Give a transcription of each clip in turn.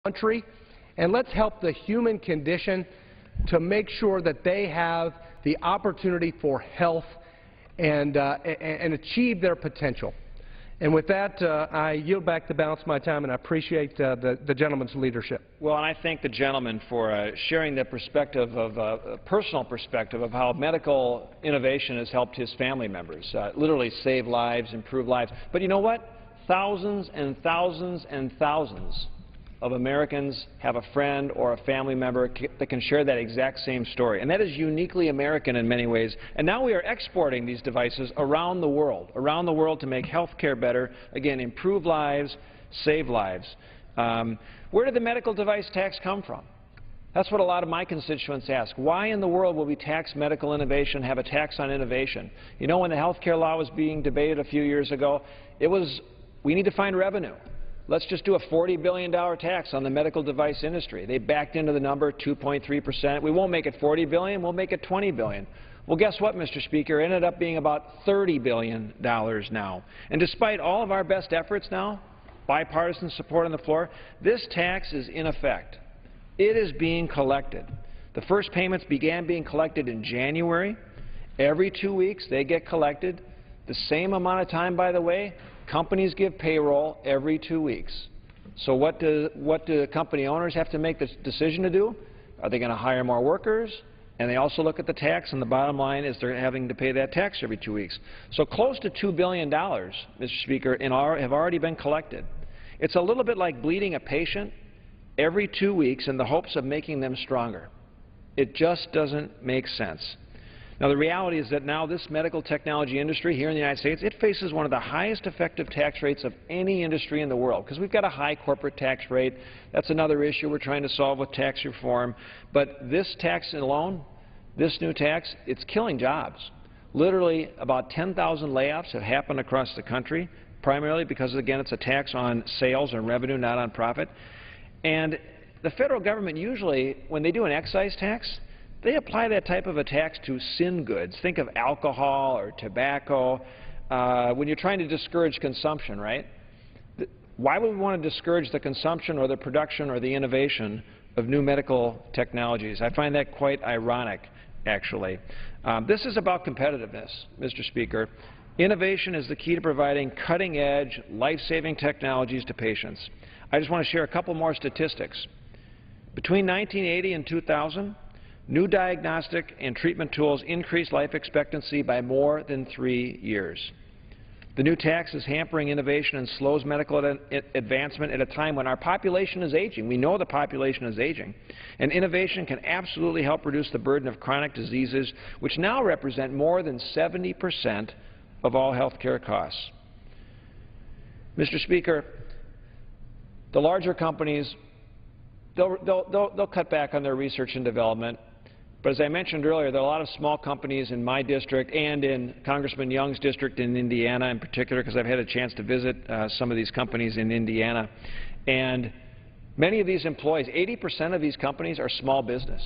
country, and let's help the human condition to make sure that they have the opportunity for health and achieve their potential. And with that, I yield back the balance of my time, and I appreciate the gentleman's leadership. Well, and I thank the gentleman for sharing the perspective of a personal perspective of how medical innovation has helped his family members, literally save lives, improve lives. But you know what? Thousands and thousands and thousands of Americans have a friend or a family member that can share that exact same story. And that is uniquely American in many ways. And now we are exporting these devices around the world to make health care better, again, improve lives, save lives. Where did the medical device tax come from? That's what a lot of my constituents ask. Why in the world will we tax medical innovation, have a tax on innovation? You know, when the health care law was being debated a few years ago, it was, we need to find revenue. Let's just do a $40 billion tax on the medical device industry. They backed into the number, 2.3%. We won't make it $40 billion, we'll make it $20 billion. Well, guess what, Mr. Speaker? It ended up being about $30 billion now. And despite all of our best efforts now, bipartisan support on the floor, this tax is in effect. It is being collected. The first payments began being collected in January. Every 2 weeks they get collected. The same amount of time, by the way, companies give payroll every 2 weeks. So what do company owners have to make the decision to do? Are they going to hire more workers? And they also look at the tax, and the bottom line is they're having to pay that tax every 2 weeks. So close to $2 billion, Mr. Speaker, have already been collected. It's a little bit like bleeding a patient every 2 weeks in the hopes of making them stronger. It just doesn't make sense. Now, the reality is that now this medical technology industry here in the United States, it faces one of the highest effective tax rates of any industry in the world, because we've got a high corporate tax rate. That's another issue we're trying to solve with tax reform. But this tax alone, this new tax, it's killing jobs. Literally about 10,000 layoffs have happened across the country, primarily because, again, it's a tax on sales and revenue, not on profit. And the federal government usually, when they do an excise tax, they apply that type of a tax to sin goods. Think of alcohol or tobacco when you're trying to discourage consumption, right? Why would we want to discourage the consumption or the production or the innovation of new medical technologies? I find that quite ironic, actually. This is about competitiveness, Mr. Speaker. Innovation is the key to providing cutting-edge, life-saving technologies to patients. I just want to share a couple more statistics. Between 1980 and 2000, new diagnostic and treatment tools increased life expectancy by more than 3 years. The new tax is hampering innovation and slows medical advancement at a time when our population is aging. We know the population is aging. And innovation can absolutely help reduce the burden of chronic diseases, which now represent more than 70% of all health care costs. Mr. Speaker, the larger companies, they'll cut back on their research and development. But as I mentioned earlier, there are a lot of small companies in my district and in Congressman Young's district in Indiana in particular, because I've had a chance to visit some of these companies in Indiana. And many of these employees, 80% of these companies are small business.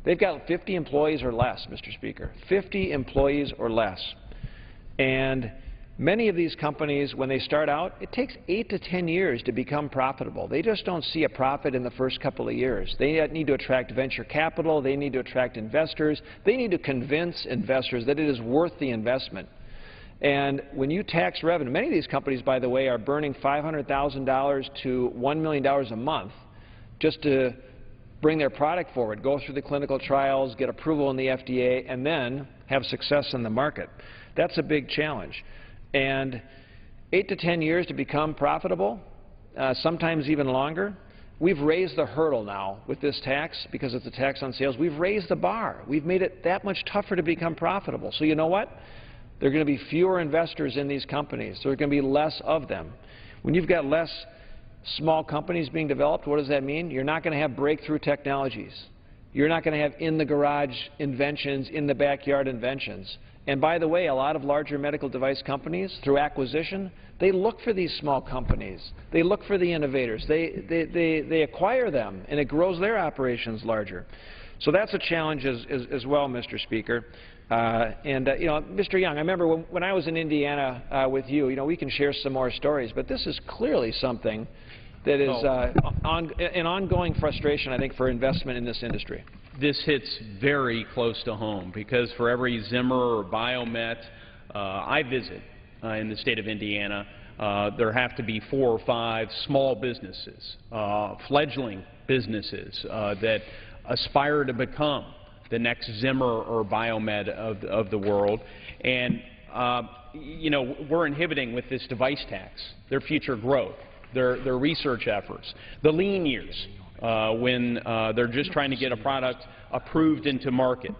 They've got 50 employees or less, Mr. Speaker, 50 employees or less. And many of these companies, when they start out, it takes 8 to 10 years to become profitable. They just don't see a profit in the first couple of years. They need to attract venture capital. They need to attract investors. They need to convince investors that it is worth the investment. And when you tax revenue, many of these companies, by the way, are burning $500,000 to $1 million a month just to bring their product forward, go through the clinical trials, get approval in the FDA, and then have success in the market. That's a big challenge. And 8 to 10 years to become profitable, sometimes even longer. We've raised the hurdle now with this tax because it's a tax on sales. We've raised the bar. We've made it that much tougher to become profitable. So you know what? There are going to be fewer investors in these companies. There are going to be less of them. When you've got less small companies being developed, what does that mean? You're not going to have breakthrough technologies. You're not going to have in-the-garage inventions, in-the-backyard inventions. And by the way, a lot of larger medical device companies, through acquisition, they look for these small companies. They look for the innovators. They acquire them, and it grows their operations larger. So that's a challenge as well, Mr. Speaker. You know, Mr. Young, I remember when I was in Indiana with you, we can share some more stories, but this is clearly something that is an ongoing frustration, I think, for investment in this industry? This hits very close to home because for every Zimmer or Biomet I visit in the state of Indiana, there have to be 4 or 5 small businesses, fledgling businesses that aspire to become the next Zimmer or Biomed of the world. And, you know, we're inhibiting with this device tax their future growth, their research efforts, the lean years when they're just trying to get a product approved into market.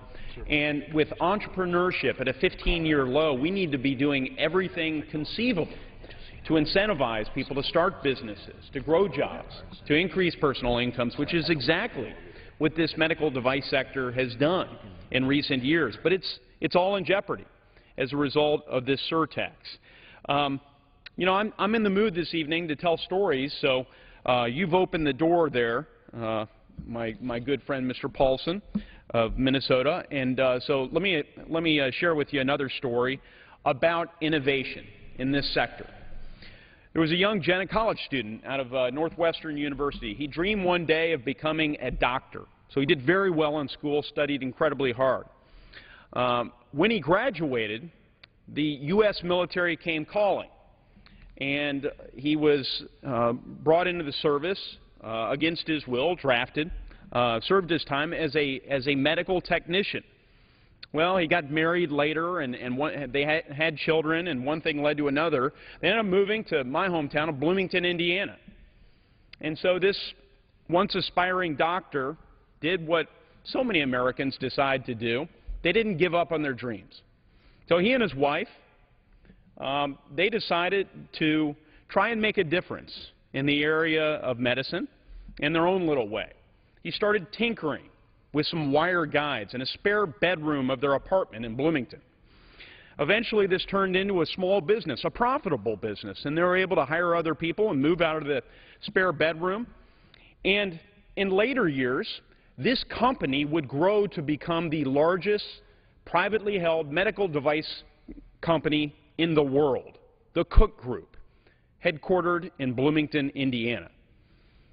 And with entrepreneurship at a 15-year low, we need to be doing everything conceivable to incentivize people to start businesses, to grow jobs, to increase personal incomes, which is exactly what this medical device sector has done in recent years. But it's all in jeopardy as a result of this surtax. You know, I'm in the mood this evening to tell stories, so you've opened the door there, my good friend Mr. Paulson of Minnesota, and so let me share with you another story about innovation in this sector. There was a young college student out of Northwestern University. He dreamed one day of becoming a doctor. So he did very well in school, studied incredibly hard. When he graduated, the U.S. military came calling, and he was brought into the service against his will, drafted, served his time as a medical technician. Well, he got married later, and they had children, and one thing led to another. They ended up moving to my hometown of Bloomington, Indiana. And so this once aspiring doctor did what so many Americans decide to do. They didn't give up on their dreams. So he and his wife, they decided to try and make a difference in the area of medicine in their own little way. He started tinkering with some wire guides in a spare bedroom of their apartment in Bloomington. Eventually, this turned into a small business, a profitable business, and they were able to hire other people and move out of the spare bedroom. And in later years, this company would grow to become the largest privately held medical device company in the world, the Cook Group, headquartered in Bloomington, Indiana.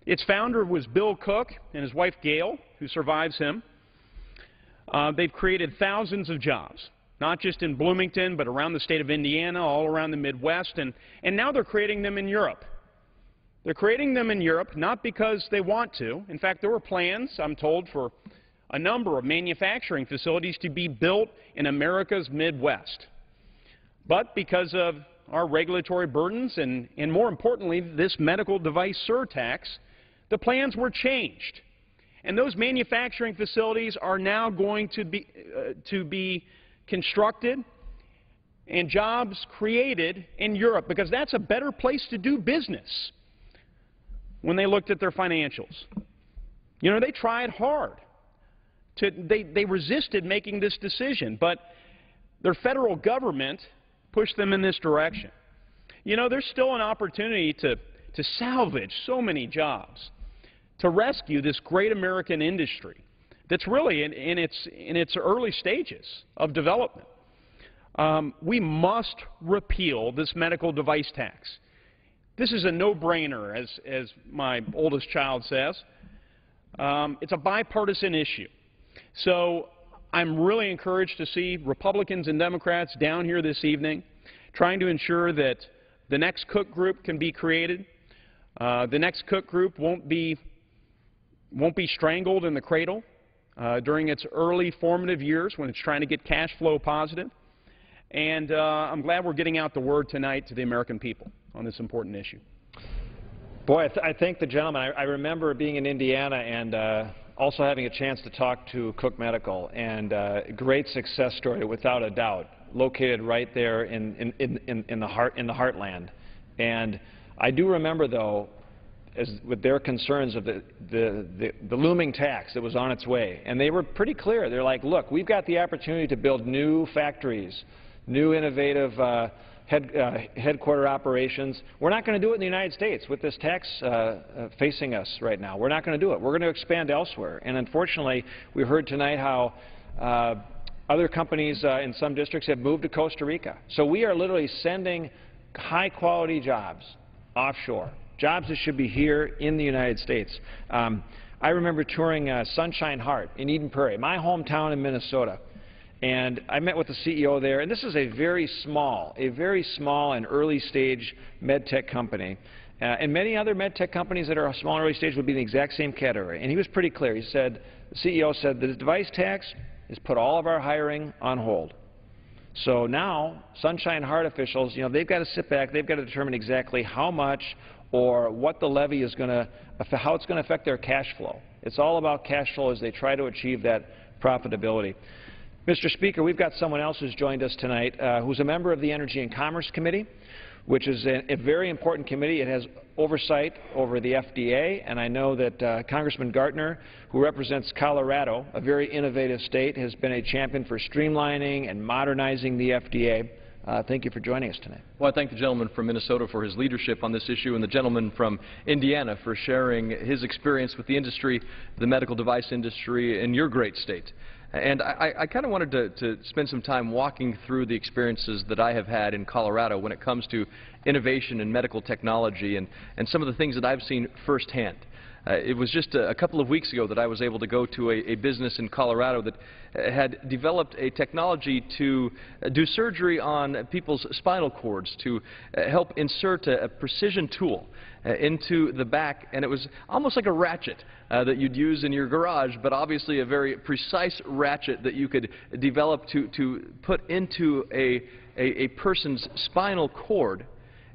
Its founder was Bill Cook and his wife Gail, who survives him. They've created thousands of jobs, not just in Bloomington, but around the state of Indiana, all around the Midwest, and now they're creating them in Europe. They're creating them in Europe not because they want to. In fact, there were plans, I'm told, for a number of manufacturing facilities to be built in America's Midwest. But because of our regulatory burdens and more importantly, this medical device surtax, the plans were changed. And those manufacturing facilities are now going to be constructed and jobs created in Europe because that's a better place to do business when they looked at their financials. You know, they tried hard. They resisted making this decision, but their federal government pushed them in this direction. You know, there's still an opportunity to salvage so many jobs, to rescue this great American industry that's really in its early stages of development. We must repeal this medical device tax. This is a no-brainer, as my oldest child says. It's a bipartisan issue. So I'm really encouraged to see Republicans and Democrats down here this evening trying to ensure that the next Cook Group can be created. The next Cook Group won't be strangled in the cradle during its early formative years when it's trying to get cash flow positive. And I'm glad we're getting out the word tonight to the American people on this important issue. Boy, I thank the gentleman. I remember being in Indiana and also having a chance to talk to Cook Medical, and great success story without a doubt, located right there in the heartland. And I do remember, though, with their concerns of the looming tax that was on its way, and they were pretty clear. They're like, look, we've got the opportunity to build new factories, new innovative headquarter operations. We're not going to do it in the United States with this tax facing us right now. We're not going to do it. We're going to expand elsewhere. And unfortunately, we heard tonight how other companies in some districts have moved to Costa Rica. So we are literally sending high-quality jobs offshore. jobs that should be here in the United States. I remember touring Sunshine Heart in Eden Prairie, my hometown in Minnesota. And I met with the CEO there, and this is a very small and early stage med tech company. And many other med tech companies that are small and early stage would be in the exact same category. And he was pretty clear. He said, the CEO said, the device tax has put all of our hiring on hold. So now, Sunshine Heart officials, you know, they've got to sit back, they've got to determine exactly how much or what the levy is going to, how it's going to affect their cash flow. It's all about cash flow as they try to achieve that profitability. Mr. Speaker, we've got someone else who's joined us tonight who's a member of the Energy and Commerce Committee, which is a very important committee. It has oversight over the FDA, and I know that Congressman Gartner, who represents Colorado, a very innovative state, has been a champion for streamlining and modernizing the FDA. Thank you for joining us tonight. Well, I thank the gentleman from Minnesota for his leadership on this issue and the gentleman from Indiana for sharing his experience with the industry, the medical device industry in your great state. And I kind of wanted to spend some time walking through the experiences that I have had in Colorado when it comes to innovation in medical technology and some of the things that I've seen firsthand. It was just a couple of weeks ago that I was able to go to a business in Colorado that had developed a technology to do surgery on people's spinal cords, to help insert a precision tool into the back, and it was almost like a ratchet that you'd use in your garage, but obviously a very precise ratchet that you could develop to put into a person's spinal cord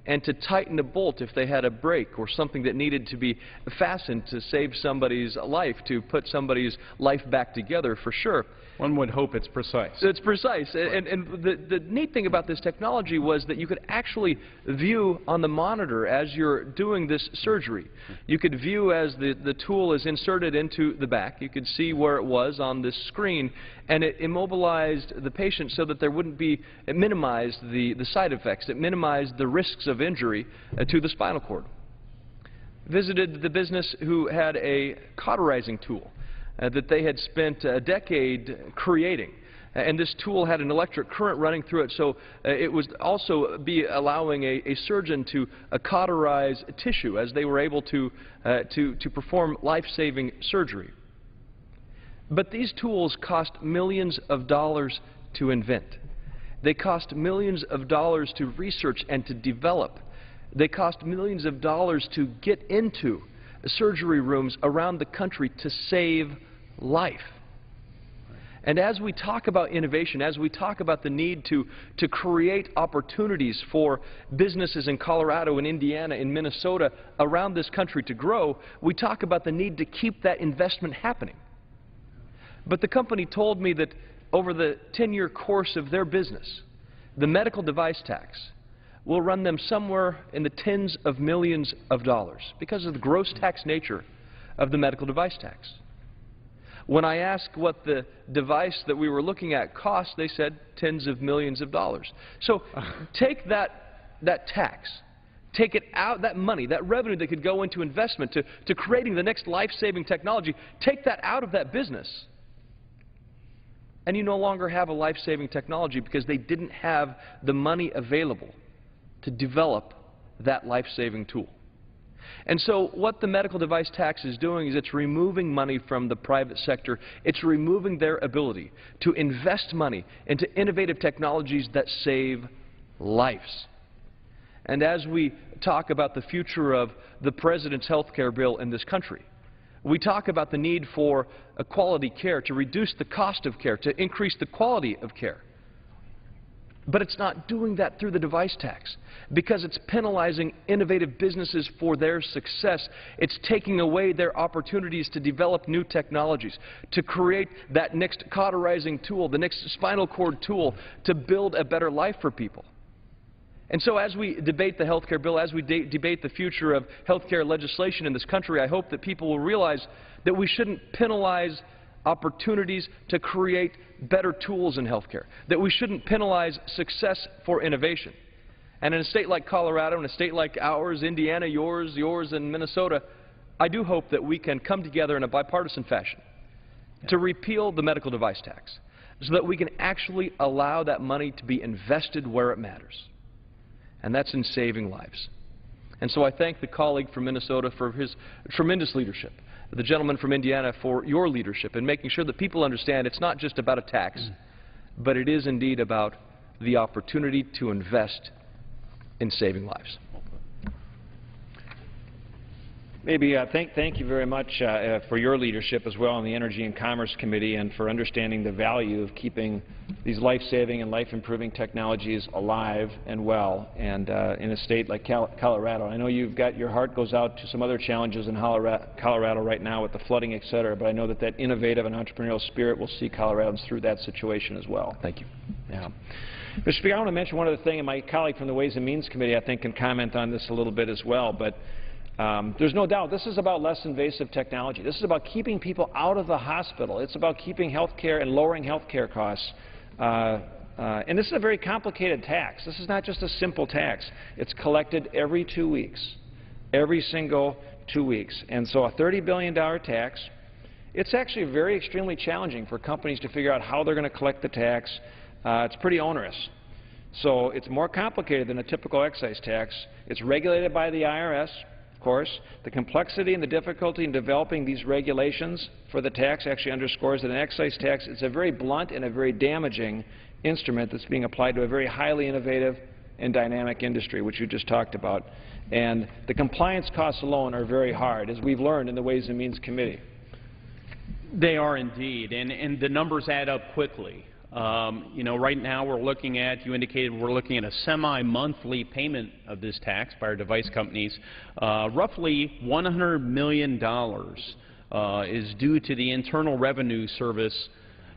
and to tighten a bolt if they had a break or something that needed to be fastened to save somebody's life, to put somebody's life back together for sure. One would hope it's precise. It's precise. Right. And the neat thing about this technology was that you could actually view on the monitor as you're doing this surgery. You could view as the tool is inserted into the back. You could see where it was on this screen, and it immobilized the patient so that there wouldn't be, it minimized the side effects. It minimized the risks of injury to the spinal cord. Visited the business who had a cauterizing tool that they had spent a decade creating. And this tool had an electric current running through it, so it would also be allowing a surgeon to cauterize tissue as they were able to perform life-saving surgery. But these tools cost millions of dollars to invent. They cost millions of dollars to research and to develop. They cost millions of dollars to get into surgery rooms around the country to save life. And as we talk about innovation, as we talk about the need to create opportunities for businesses in Colorado and Indiana and Minnesota around this country to grow, we talk about the need to keep that investment happening. But the company told me that over the 10-year course of their business, the medical device tax will run them somewhere in the tens of millions of dollars because of the gross tax nature of the medical device tax. When I asked what the device that we were looking at cost, they said tens of millions of dollars. So take that tax, take it out, that money, that revenue that could go into investment to creating the next life-saving technology, take that out of that business, and you no longer have a life-saving technology because they didn't have the money available to develop that life-saving tool. And so what the medical device tax is doing is it's removing money from the private sector. It's removing their ability to invest money into innovative technologies that save lives. And as we talk about the future of the President's health care bill in this country, we talk about the need for a quality care, to reduce the cost of care, to increase the quality of care. But it's not doing that through the device tax because it's penalizing innovative businesses for their success. It's taking away their opportunities to develop new technologies, to create that next cauterizing tool, the next spinal cord tool to build a better life for people. And so as we debate the health care bill, as we debate the future of health care legislation in this country, I hope that people will realize that we shouldn't penalize opportunities to create better tools in health care, that we shouldn't penalize success for innovation. And in a state like Colorado, in a state like ours, Indiana, yours, and Minnesota, I do hope that we can come together in a bipartisan fashion to repeal the medical device tax so that we can actually allow that money to be invested where it matters, and that's in saving lives. And so I thank the colleague from Minnesota for his tremendous leadership, the gentleman from Indiana for your leadership in making sure that people understand it's not just about a tax, but it is indeed about the opportunity to invest in saving lives. Maybe thank you very much for your leadership as well on the Energy and Commerce Committee and for understanding the value of keeping these life-saving and life-improving technologies alive and well, and in a state like Colorado. I know you've got your heart goes out to some other challenges in Colorado right now with the flooding, et cetera, but I know that that innovative and entrepreneurial spirit will see Coloradans through that situation as well. Thank you. Yeah. Mr. Speaker, I want to mention one other thing, and my colleague from the Ways and Means Committee, I think, can comment on this a little bit as well, but there's no doubt this is about less invasive technology. This is about keeping people out of the hospital. It's about keeping health care and lowering health care costs. And this is a very complicated tax. This is not just a simple tax. It's collected every 2 weeks, every single 2 weeks. And so a $30 billion tax, it's actually very extremely challenging for companies to figure out how they're going to collect the tax. It's pretty onerous. So it's more complicated than a typical excise tax. It's regulated by the IRS. Of course, the complexity and the difficulty in developing these regulations for the tax actually underscores that an excise tax is a very blunt and a very damaging instrument that's being applied to a very highly innovative and dynamic industry, which you just talked about. And the compliance costs alone are very hard, as we've learned in the Ways and Means Committee. They are indeed, and the numbers add up quickly. You know, right now we're looking at, you indicated we're looking at a semi-monthly payment of this tax by our device companies. Roughly $100 million is due to the Internal Revenue Service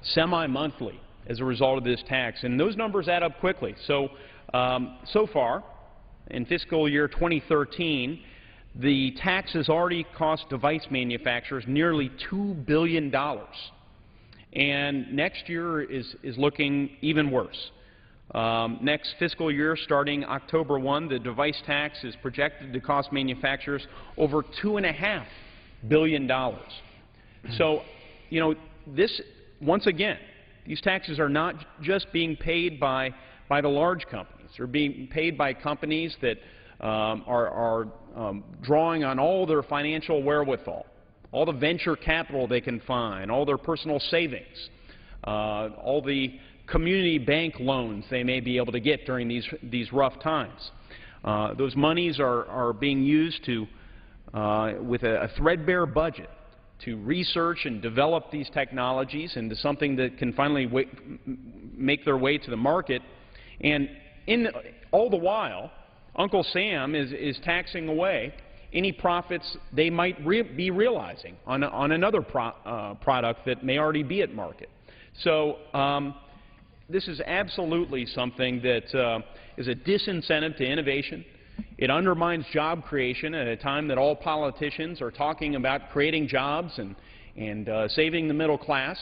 semi-monthly as a result of this tax. And those numbers add up quickly. So, so far, in fiscal year 2013, the tax has already cost device manufacturers nearly $2 billion. And next year is looking even worse. Next fiscal year, starting October 1, the device tax is projected to cost manufacturers over $2.5 billion. So, you know, this, once again, these taxes are not just being paid by the large companies. They're being paid by companies that are drawing on all their financial wherewithal, all the venture capital they can find, all their personal savings, all the community bank loans they may be able to get during these rough times. Those monies are being used to, with a threadbare budget, to research and develop these technologies into something that can finally make their way to the market. And all the while, Uncle Sam is taxing away any profits they might be realizing on another product that may already be at market. So this is absolutely something that is a disincentive to innovation. It undermines job creation at a time that all politicians are talking about creating jobs and saving the middle class.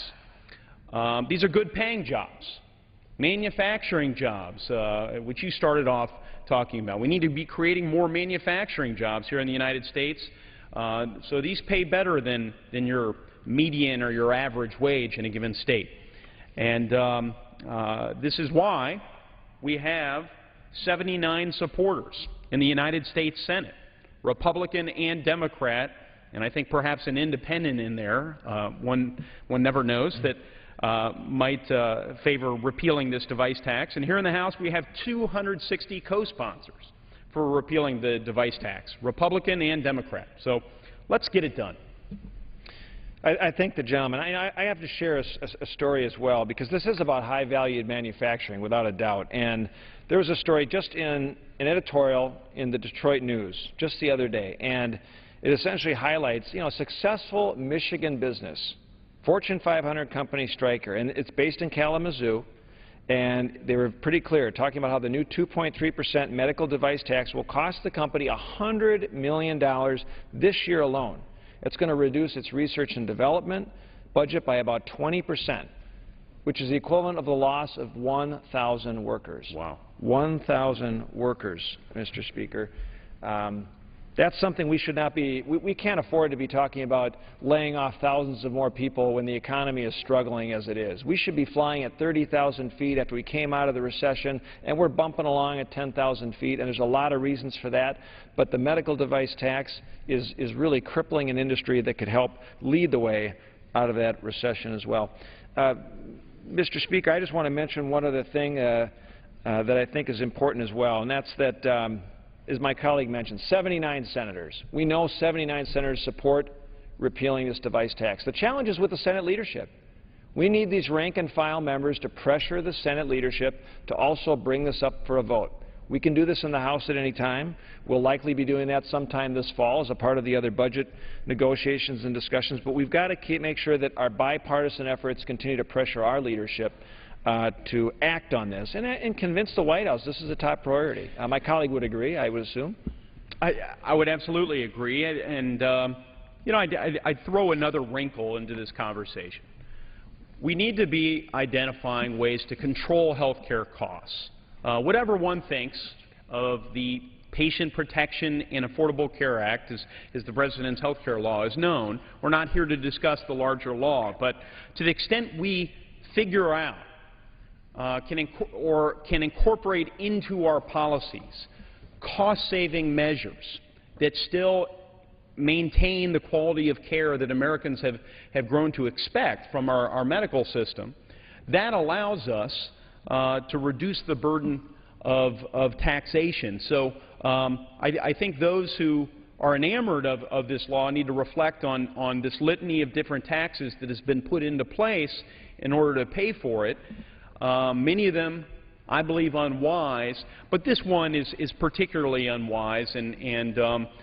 These are good paying jobs, manufacturing jobs, which you started off talking about. We need to be creating more manufacturing jobs here in the United States. So these pay better than your median or your average wage in a given state. And this is why we have 79 supporters in the United States Senate, Republican and Democrat, and I think perhaps an independent in there, one never knows, that might favor repealing this device tax. And here in the House we have 260 co-sponsors for repealing the device tax, Republican and Democrat. So let's get it done. I thank the gentleman. I have to share a story as well, because this is about high-valued manufacturing, without a doubt. And there was a story just in an editorial in the Detroit News just the other day, and it essentially highlights, you know, a successful Michigan business, Fortune 500 company Stryker, and it's based in Kalamazoo. And they were pretty clear, talking about how the new 2.3% medical device tax will cost the company $100 million this year alone. It's going to reduce its research and development budget by about 20%, which is the equivalent of the loss of 1,000 workers. Wow. 1,000 workers, Mr. Speaker. That's something we should not be, we can't afford to be talking about laying off thousands of more people when the economy is struggling as it is. We should be flying at 30,000 feet after we came out of the recession, and we're bumping along at 10,000 feet, and there's a lot of reasons for that. But the medical device tax is really crippling an industry that could help lead the way out of that recession as well. Mr. Speaker, I just want to mention one other thing that I think is important as well, and that's that as my colleague mentioned, 79 senators. We know 79 senators support repealing this device tax. The challenge is with the Senate leadership. We need these rank-and-file members to pressure the Senate leadership to also bring this up for a vote. We can do this in the House at any time. We'll likely be doing that sometime this fall as a part of the other budget negotiations and discussions, but we've got to make sure that our bipartisan efforts continue to pressure our leadership to act on this and convince the White House this is a top priority. My colleague would agree, I would assume. I would absolutely agree, and you know, I'd throw another wrinkle into this conversation. We need to be identifying ways to control health care costs. Whatever one thinks of the Patient Protection and Affordable Care Act, as the President's health care law is known, we're not here to discuss the larger law, but to the extent we figure out can incorporate into our policies cost-saving measures that still maintain the quality of care that Americans have grown to expect from our medical system, that allows us to reduce the burden of taxation. So I think those who are enamored of this law need to reflect on this litany of different taxes that has been put into place in order to pay for it. Many of them, I believe, unwise, but this one is particularly unwise, and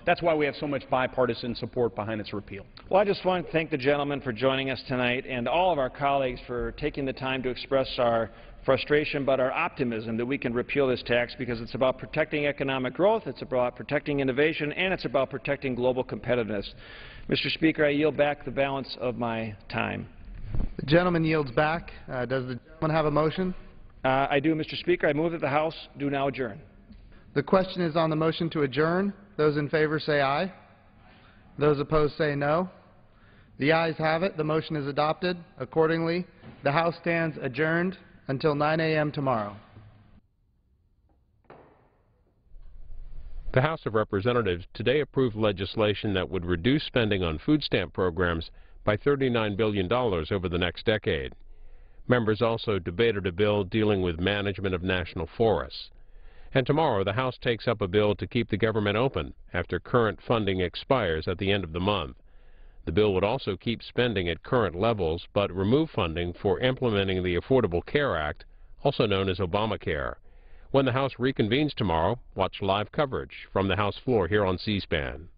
that's why we have so much bipartisan support behind its repeal. Well, I just want to thank the gentleman for joining us tonight and all of our colleagues for taking the time to express our frustration but our optimism that we can repeal this tax, because it's about protecting economic growth, it's about protecting innovation, and it's about protecting global competitiveness. Mr. Speaker, I yield back the balance of my time. The gentleman yields back. Does the gentleman have a motion? I do, Mr. Speaker. I move that the House do now adjourn. The question is on the motion to adjourn. Those in favor say aye. Those opposed say no. The ayes have it. The motion is adopted. Accordingly, the House stands adjourned until 9 a.m. tomorrow. The House of Representatives today approved legislation that would reduce spending on food stamp programs by $39 billion over the next decade. Members also debated a bill dealing with management of national forests. And tomorrow, the House takes up a bill to keep the government open after current funding expires at the end of the month. The bill would also keep spending at current levels, but remove funding for implementing the Affordable Care Act, also known as Obamacare. When the House reconvenes tomorrow, watch live coverage from the House floor here on C-SPAN.